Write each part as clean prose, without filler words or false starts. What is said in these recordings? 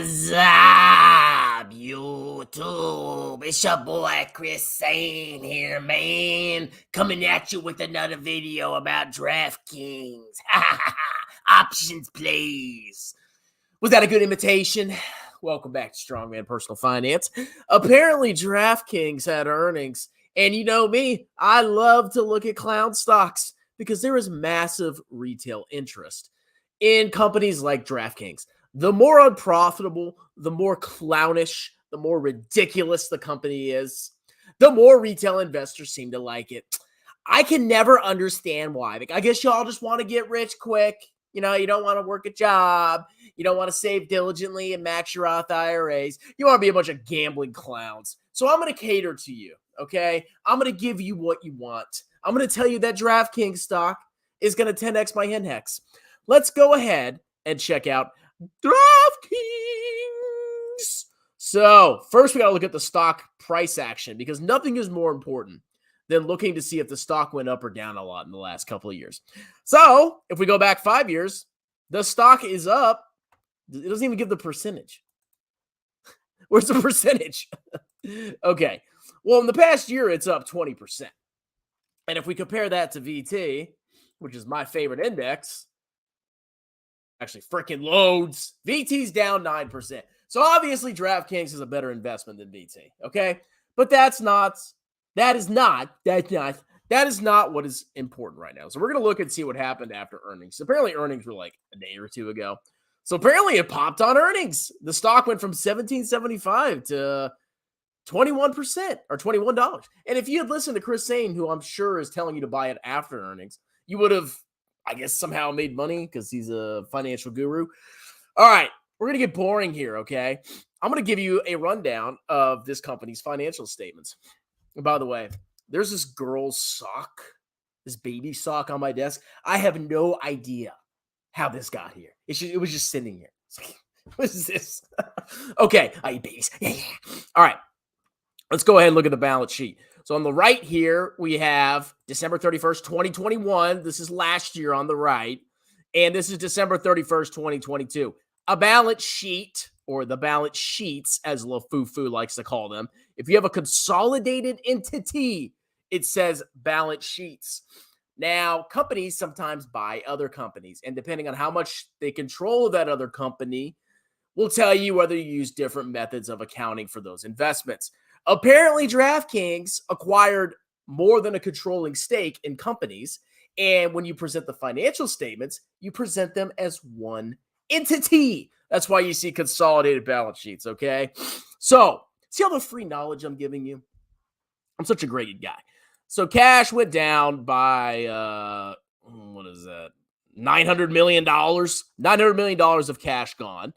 What's up, YouTube? It's your boy Chris Sane here, man. Coming at you with another video about Draftkings. Options plays. Was that a good imitation? Welcome back to Strongman Personal Finance. Apparently, Draftkings had earnings. And you know me, I love to look at clown stocks because there is massive retail interest in companies like Draftkings. The more unprofitable, the more clownish, the more ridiculous the company is, the more retail investors seem to like it. I can never understand why. I guess y'all just want to get rich quick. You know, you don't want to work a job. You don't want to save diligently and max your Roth IRAs. You want to be a bunch of gambling clowns. So I'm going to cater to you, okay? I'm going to give you what you want. I'm going to tell you that DraftKings stock is going to 10x my Henhex. Let's go ahead and check out DraftKings. So first we got to look at the stock price action because nothing is more important than looking to see if the stock went up or down a lot in the last couple of years. So if we go back 5 years, the stock is up. It doesn't even give the percentage. Where's the percentage? Okay. Well, in the past year, it's up 20%. And if we compare that to VT, which is my favorite index, actually freaking loads, VT's down 9%. So obviously DraftKings is a better investment than VT, okay? But that is not what is important right now. So we're going to look and see what happened after earnings. Apparently earnings were like a day or two ago. So apparently it popped on earnings. The stock went from $17.75 to 21% or $21. And if you had listened to Chris Sane, who I'm sure is telling you to buy it after earnings, you would have, I guess, somehow made money because he's a financial guru. All right, we're going to get boring here, okay? I'm going to give you a rundown of this company's financial statements. And by the way, there's this girl's sock, this baby sock on my desk. I have no idea how this got here. It was just sitting here. It's like, what is this? Okay, I eat babies. Yeah. All right, let's go ahead and look at the balance sheet. So on the right here, we have December 31st, 2021. This is last year on the right. And this is December 31st, 2022. A balance sheet, or the balance sheets, as Lefebvre likes to call them. If you have a consolidated entity, it says balance sheets. Now, companies sometimes buy other companies. And depending on how much they control that other company, will tell you whether you use different methods of accounting for those investments. Apparently, DraftKings acquired more than a controlling stake in companies. And when you present the financial statements, you present them as one entity. That's why you see consolidated balance sheets, okay? So, see all the free knowledge I'm giving you? I'm such a great guy. So, cash went down by, what is that? $900 million. $900 million of cash gone.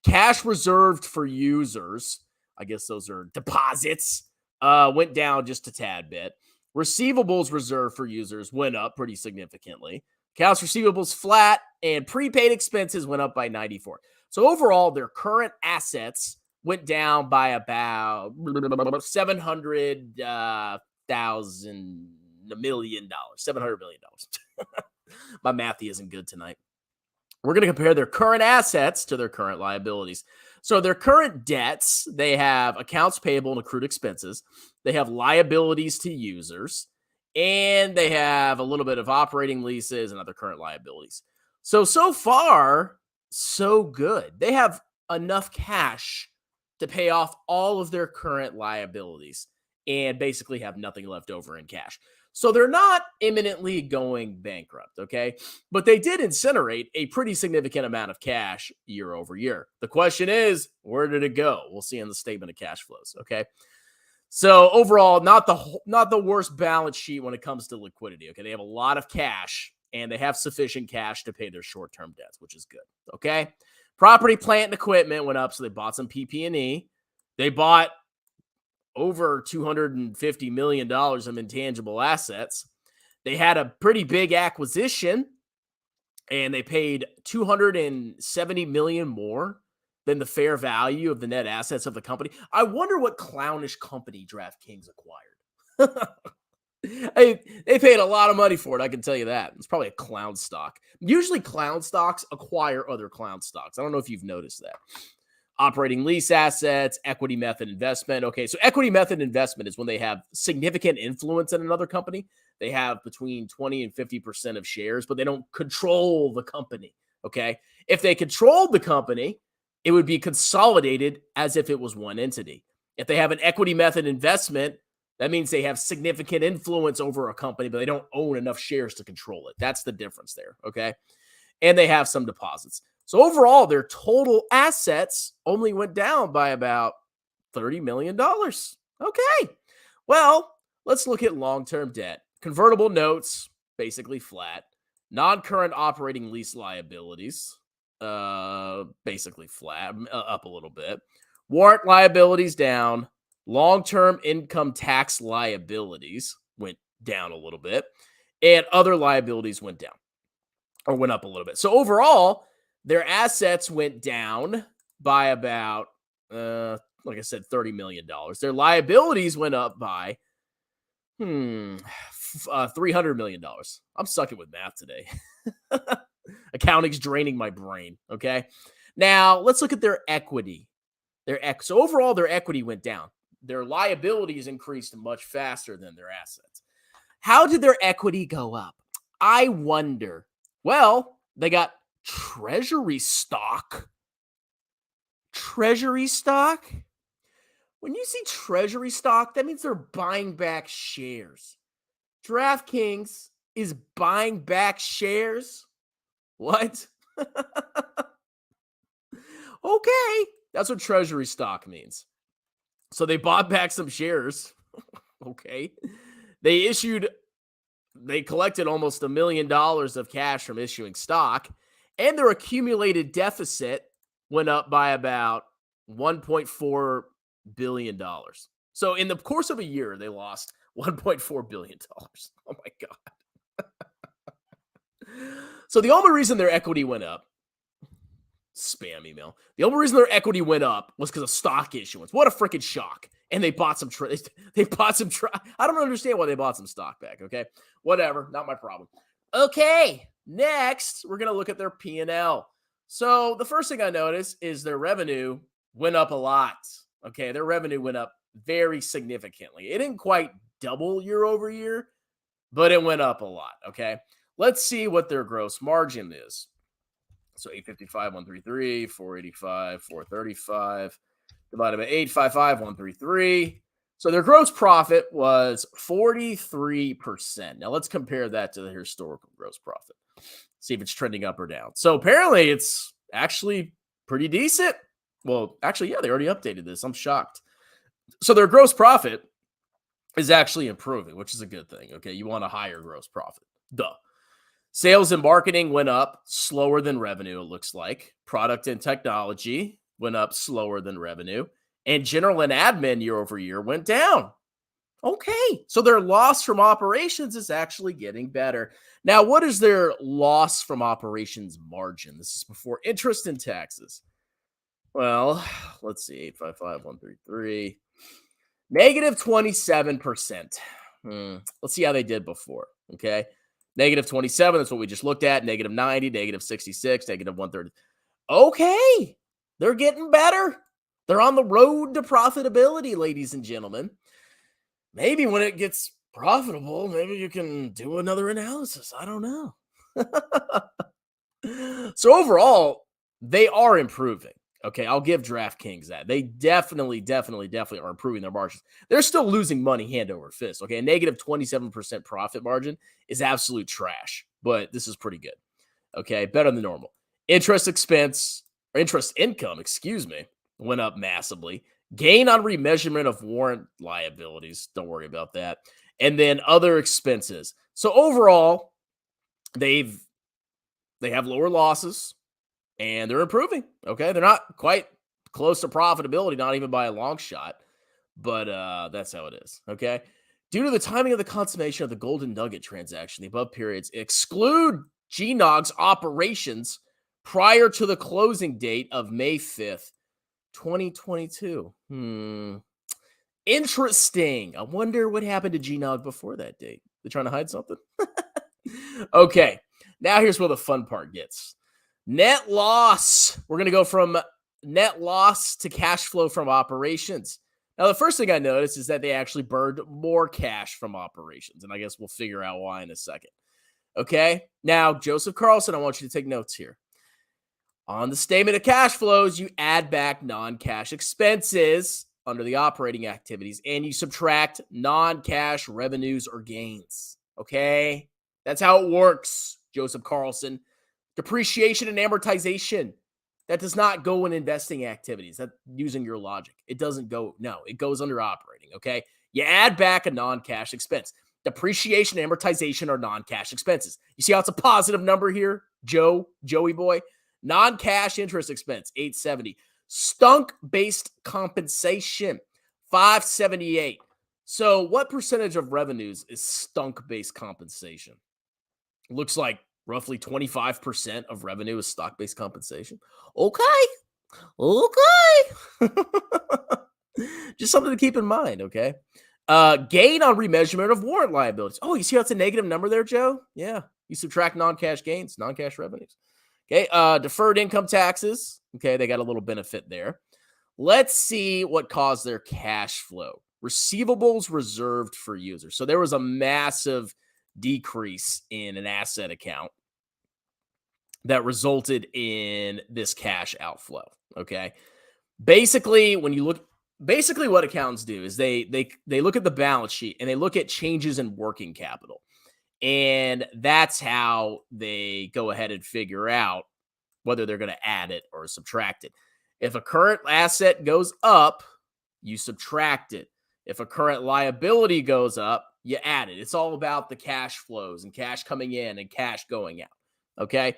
Cash reserved for users, I guess those are deposits, went down just a tad bit. Receivables reserved for users went up pretty significantly. Accounts receivables flat, and prepaid expenses went up by 94. So overall, their current assets went down by about $700 million. My mathy isn't good tonight. We're going to compare their current assets to their current liabilities. So their current debts, they have accounts payable and accrued expenses. They have liabilities to users. And they have a little bit of operating leases and other current liabilities. So far, so good. They have enough cash to pay off all of their current liabilities and basically have nothing left over in cash. So they're not imminently going bankrupt, okay? But they did incinerate a pretty significant amount of cash year over year. The question is, where did it go? We'll see in the statement of cash flows, okay? So overall, not the worst balance sheet when it comes to liquidity, okay? They have a lot of cash, and they have sufficient cash to pay their short-term debts, which is good, okay? Property, plant, and equipment went up, so they bought some PP&E. They bought over $250 million of intangible assets. They had a pretty big acquisition, and they paid $270 million more than the fair value of the net assets of the company. I wonder what clownish company DraftKings acquired. They paid a lot of money for it, I can tell you that. It's probably a clown stock. Usually clown stocks acquire other clown stocks. I don't know if you've noticed that. Operating lease assets, equity method investment. Okay, so equity method investment is when they have significant influence in another company. They have between 20 and 50% of shares, but they don't control the company. Okay, if they controlled the company, it would be consolidated as if it was one entity. If they have an equity method investment, that means they have significant influence over a company, but they don't own enough shares to control it. That's the difference there. Okay, and they have some deposits. So overall, their total assets only went down by about $30 million. Okay. Well, let's look at long-term debt. Convertible notes, basically flat. Non-current operating lease liabilities, basically flat, up a little bit. Warrant liabilities down. Long-term income tax liabilities went down a little bit. And other liabilities went down or went up a little bit. So overall, their assets went down by about, like I said, $30 million. Their liabilities went up by $300 million. I'm sucking with math today. Accounting's draining my brain. Okay. Now let's look at their equity. So overall, their equity went down. Their liabilities increased much faster than their assets. How did their equity go up? I wonder. Well, they got treasury stock. Treasury stock? When you see treasury stock, that means they're buying back shares. Draftkings is buying back shares? What? Okay. That's what treasury stock means. So they bought back some shares. Okay. They collected almost $1 million of cash from issuing stock, and their accumulated deficit went up by about $1.4 billion. So in the course of a year, they lost $1.4 billion. Oh my God. So the only reason their equity went up, spam email. The only reason their equity went up was because of stock issuance. What a freaking shock. And they bought some, I don't understand why they bought some stock back. Okay. Whatever. Not my problem. Okay. Next, we're going to look at their P&L. So the first thing I noticed is their revenue went up a lot. Okay. Their revenue went up very significantly. It didn't quite double year over year, but it went up a lot. Okay. Let's see what their gross margin is. So 855, 133, 485, 435, divided by 855, 133. So their gross profit was 43%. Now let's compare that to the historical gross profit. See if it's trending up or down. So apparently it's actually pretty decent. Well, actually, yeah, they already updated this. I'm shocked. So their gross profit is actually improving, which is a good thing. Okay, you want a higher gross profit. Duh. Sales and marketing went up slower than revenue, it looks like. Product and technology went up slower than revenue. And general and admin year over year went down. Okay, so their loss from operations is actually getting better. Now, what is their loss from operations margin? This is before interest and taxes. Well, let's see, 855, 133. Negative 27%. Let's see how they did before, okay? Negative 27, that's what we just looked at. Negative 90, negative 66, negative 130. Okay, they're getting better. They're on the road to profitability, ladies and gentlemen. Maybe when it gets profitable, maybe you can do another analysis. I don't know. So overall, they are improving. Okay, I'll give Draftkings that. They definitely are improving their margins. They're still losing money hand over fist. Okay, a negative 27% profit margin is absolute trash, but this is pretty good. Okay, better than normal. Interest income, went up massively. Gain on remeasurement of warrant liabilities. Don't worry about that. And then other expenses. So overall, they have lower losses. And they're improving, okay? They're not quite close to profitability, not even by a long shot, but that's how it is, okay? Due to the timing of the consummation of the Golden Nugget transaction, the above periods exclude GNOG's operations prior to the closing date of May 5th, 2022. Interesting. I wonder what happened to GNOG before that date. They're trying to hide something? Okay, now here's where the fun part gets. Net loss. We're going to go from net loss to cash flow from operations. Now, the first thing I noticed is that they actually burned more cash from operations, and I guess we'll figure out why in a second. Okay, now, Joseph Carlson, I want you to take notes here. On the statement of cash flows, you add back non-cash expenses under the operating activities, and you subtract non-cash revenues or gains. Okay, that's how it works, Joseph Carlson. Depreciation and amortization, that does not go in investing activities. That, using your logic, it doesn't go. No, it goes under operating. Okay, you add back a non-cash expense. Depreciation and amortization are non-cash expenses. You see how it's a positive number here, Joey boy? Non-cash interest expense, 870. Stunk-based compensation, 578. So what percentage of revenues is stunk-based compensation? Looks like roughly 25% of revenue is stock-based compensation. Okay. Just something to keep in mind, okay? Gain on remeasurement of warrant liabilities. Oh, you see how it's a negative number there, Joe? Yeah. You subtract non-cash gains, non-cash revenues. Okay, deferred income taxes. Okay, they got a little benefit there. Let's see what caused their cash flow. Receivables reserved for users. So there was a massive decrease in an asset account that resulted in this cash outflow. Okay, basically, when you look, basically what accountants do is they look at the balance sheet and they look at changes in working capital. And that's how they go ahead and figure out whether they're going to add it or subtract it. If a current asset goes up, you subtract it. If a current liability goes up, you add it. It's all about the cash flows and cash coming in and cash going out. Okay.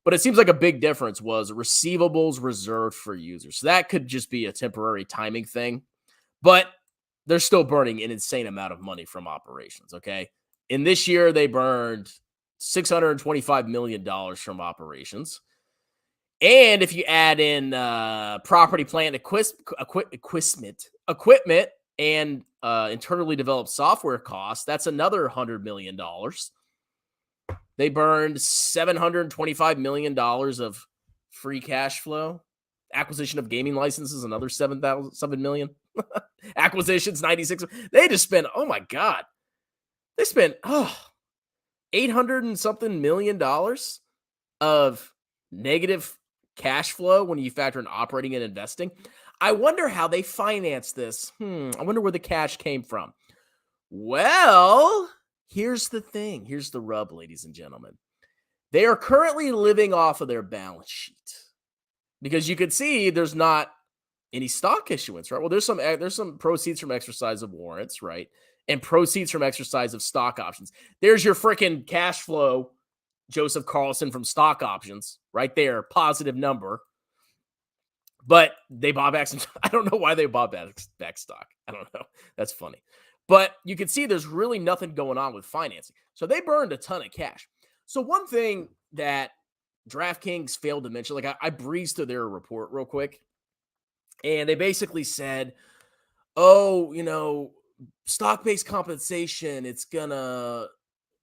But it seems like a big difference was receivables reserved for users. So that could just be a temporary timing thing, but they're still burning an insane amount of money from operations. Okay. In this year, they burned $625 million from operations. And if you add in property, plant, equipment, and internally developed software costs, that's another $100 million. They burned $725 million of free cash flow. Acquisition of gaming licenses, another $7 million. Acquisitions, 96. They just spent, oh my God. They spent $800 and something million of negative cash flow when you factor in operating and investing. I wonder how they financed this. I wonder where the cash came from. Well, here's the thing. Here's the rub, ladies and gentlemen. They are currently living off of their balance sheet because you could see there's not any stock issuance, right? Well, there's some proceeds from exercise of warrants, right? And proceeds from exercise of stock options. There's your freaking cash flow, Joseph Carlson, from stock options right there, positive number. But they bought back some. I don't know why they bought back stock. I don't know. That's funny. But you can see there's really nothing going on with financing. So they burned a ton of cash. So one thing that Draftkings failed to mention, like I breezed through their report real quick, and they basically said, oh, stock-based compensation, it's gonna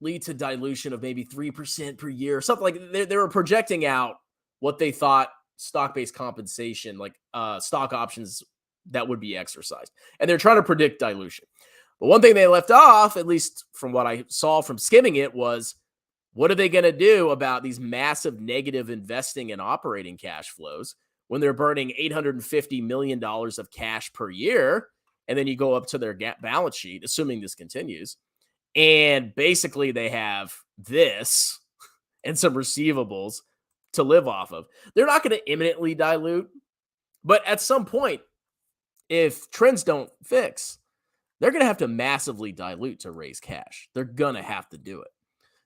lead to dilution of maybe 3% per year or something. Like they were projecting out what they thought stock-based compensation, like stock options, that would be exercised. And they're trying to predict dilution. But one thing they left off, at least from what I saw from skimming it, was what are they going to do about these massive negative investing and operating cash flows when they're burning $850 million of cash per year? And then you go up to their balance sheet, assuming this continues, and basically they have this and some receivables to live off of. They're not going to imminently dilute, but at some point, if trends don't fix, they're going to have to massively dilute to raise cash. They're going to have to do it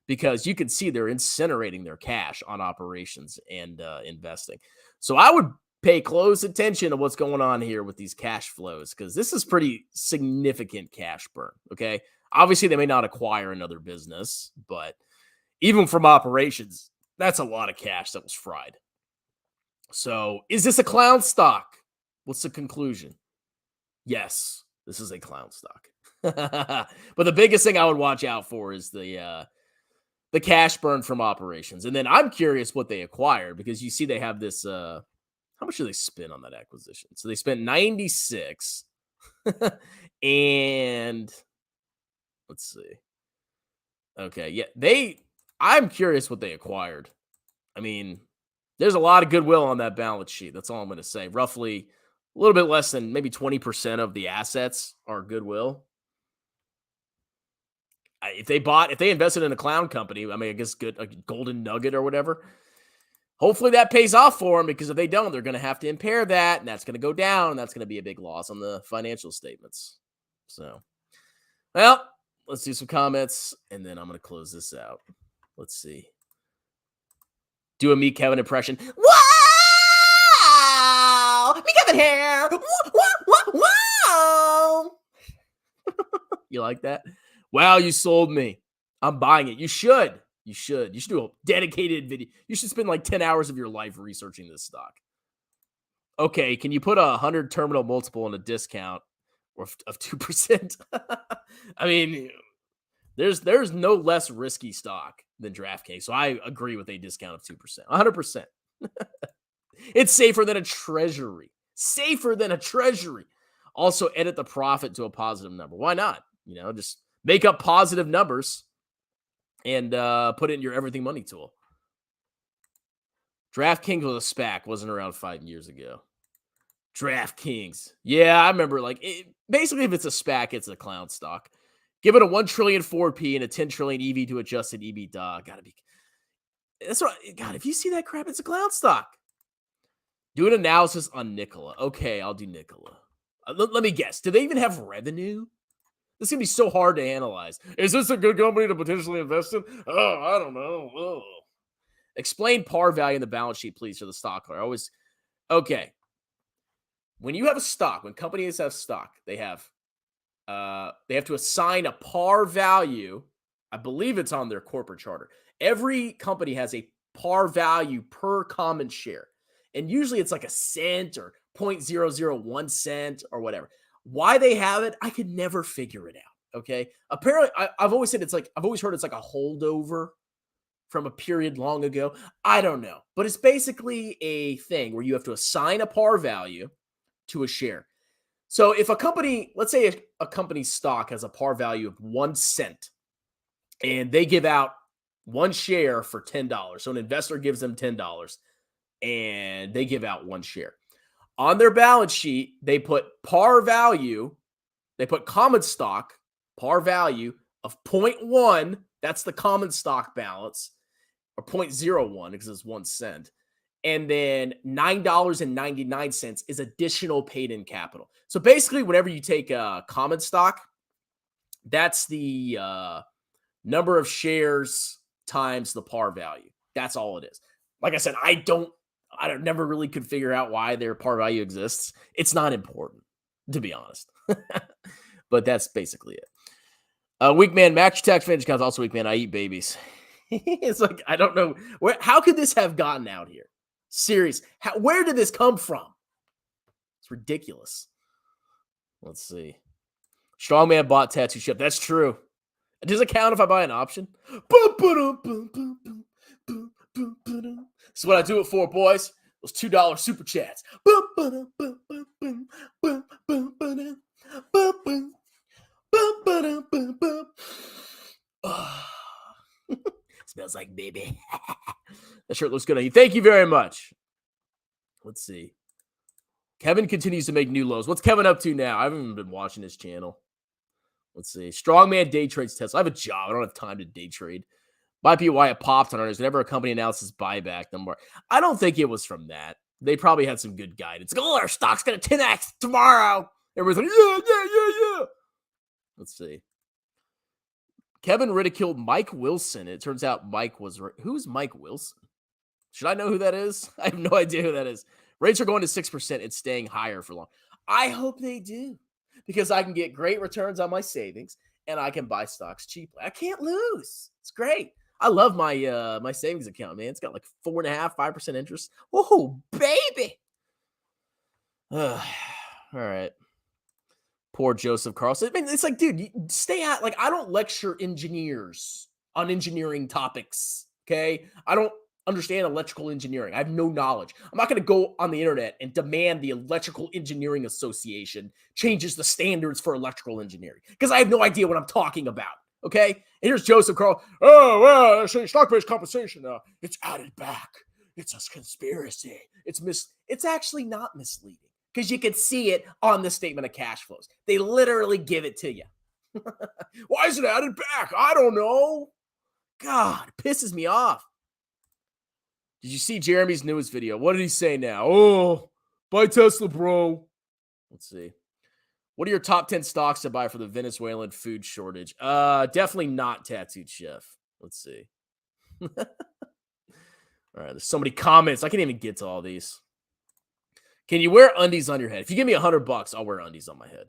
because you can see they're incinerating their cash on operations and investing. So I would pay close attention to what's going on here with these cash flows because this is pretty significant cash burn, okay? Obviously, they may not acquire another business, but even from operations, that's a lot of cash that was fried. So is this a clown stock? What's the conclusion? Yes, this is a clown stock. But the biggest thing I would watch out for is the cash burn from operations. And then I'm curious what they acquired because you see they have this How much did they spend on that acquisition? So they spent 96. And let's see. Okay, yeah, I'm curious what they acquired. I mean, there's a lot of goodwill on that balance sheet. That's all I'm going to say. Roughly a little bit less than maybe 20% of the assets are goodwill. If they invested in a clown company, I mean, I guess a golden nugget or whatever, hopefully that pays off for them, because if they don't, they're going to have to impair that, and that's going to go down, and that's going to be a big loss on the financial statements. So, well, let's do some comments, and then I'm going to close this out. Let's see. Do a Meet Kevin impression. Wow! Meet Kevin here! Wow! You like that? Wow, you sold me. I'm buying it. You should. You should do a dedicated video. You should spend like 10 hours of your life researching this stock. Okay, can you put 100 terminal multiple on a discount of 2%? I mean, there's no less risky stock than Draftkings. So I agree with a discount of 2%. 100%. It's safer than a treasury. Safer than a treasury. Also, edit the profit to a positive number. Why not? Just make up positive numbers and put it in your everything money tool. DraftKings was a SPAC. Wasn't around 5 years ago. DraftKings. Yeah, I remember. Basically, if it's a SPAC, it's a clown stock. Give it a 1 trillion 4P and a 10 trillion EV to adjusted EBITDA. Gotta be. That's what. God, if you see that crap, it's a clown stock. Do an analysis on Nikola. Okay, I'll do Nikola. Let me guess. Do they even have revenue? This is going to be so hard to analyze. Is this a good company to potentially invest in? Oh, I don't know. Oh. Explain par value in the balance sheet, please, for the stock. Okay. When you have a stock, when companies have stock, they have to assign a par value. I believe it's on their corporate charter. Every company has a par value per common share. And usually it's like a cent or 0.001 cent or whatever. Why they have it, I could never figure it out. Okay. Apparently, I've always heard it's like a holdover from a period long ago. I don't know. But it's basically a thing where you have to assign a par value to a share. So if a company, let's say a company's stock has a par value of 1 cent, and they give out one share for $10. So an investor gives them $10 and they give out one share. On their balance sheet, they put par value, they put common stock, par value of 0.1. That's the common stock balance, or 0.01 because it's 1 cent. And then $9.99 is additional paid-in capital. So basically, whenever you take a common stock, that's the number of shares times the par value. That's all it is. Like I said, I never really could figure out why their par value exists. It's not important, to be honest. But that's basically it. Weak man, max tax finish counts. Also weak man, I eat babies. It's like, I don't know. How could this have gotten out here? Serious. Where did this come from? It's ridiculous. Let's see. Strongman bought tattoo shop. That's true. Does it count if I buy an option? That's what I do it for, boys. Those $2 super chats. Smells like baby. That shirt looks good on you. Thank you very much. Let's see. Kevin continues to make new lows. What's Kevin up to now? I haven't even been watching his channel. Let's see. Strongman day trades Tesla. I have a job. I don't have time to day trade. Might be why it popped on earnings whenever a company announces buyback number. I don't think it was from that. They probably had some good guidance. Oh, our stock's going to 10x tomorrow. Everybody's like, yeah. Let's see. Kevin ridiculed Mike Wilson. It turns out Mike was... Who's Mike Wilson? Should I know who that is? I have no idea who that is. Rates are going to 6% and staying higher for long. I hope they do, because I can get great returns on my savings and I can buy stocks cheaply. I can't lose. It's great. I love my my savings account, man. It's got like 4.5%, 5% interest. Oh, baby. All right. Poor Joseph Carlson. I mean, it's like, dude, stay out. Like, I don't lecture engineers on engineering topics. Okay. I don't understand electrical engineering. I have no knowledge. I'm not going to go on the internet and demand the Electrical Engineering Association changes the standards for electrical engineering because I have no idea what I'm talking about. Okay? And here's Joseph Carl. Oh, well, stock-based compensation. It's added back. It's a conspiracy. It's actually not misleading because you can see it on the statement of cash flows. They literally give it to you. Why is it added back? I don't know. God, it pisses me off. Did you see Jeremy's newest video? What did he say now? Oh, buy Tesla, bro. Let's see. What are your top 10 stocks to buy for the Venezuelan food shortage? Definitely not Tattooed Chef. Let's see. All right, there's so many comments. I can't even get to all these. Can you wear undies on your head? If you give me $100, I'll wear undies on my head.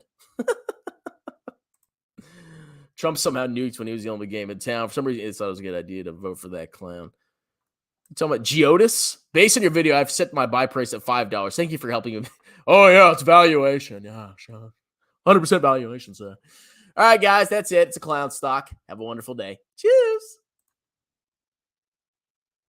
Trump somehow nuked when he was the only game in town. For some reason, it's thought it was a good idea to vote for that clown. I'm talking about Geodis. Based on your video, I've set my buy price at $5. Thank you for helping me. Oh, yeah, it's valuation. Yeah, sure. 100% valuation, sir. All right, guys, that's it. It's a clown stock. Have a wonderful day. Cheers.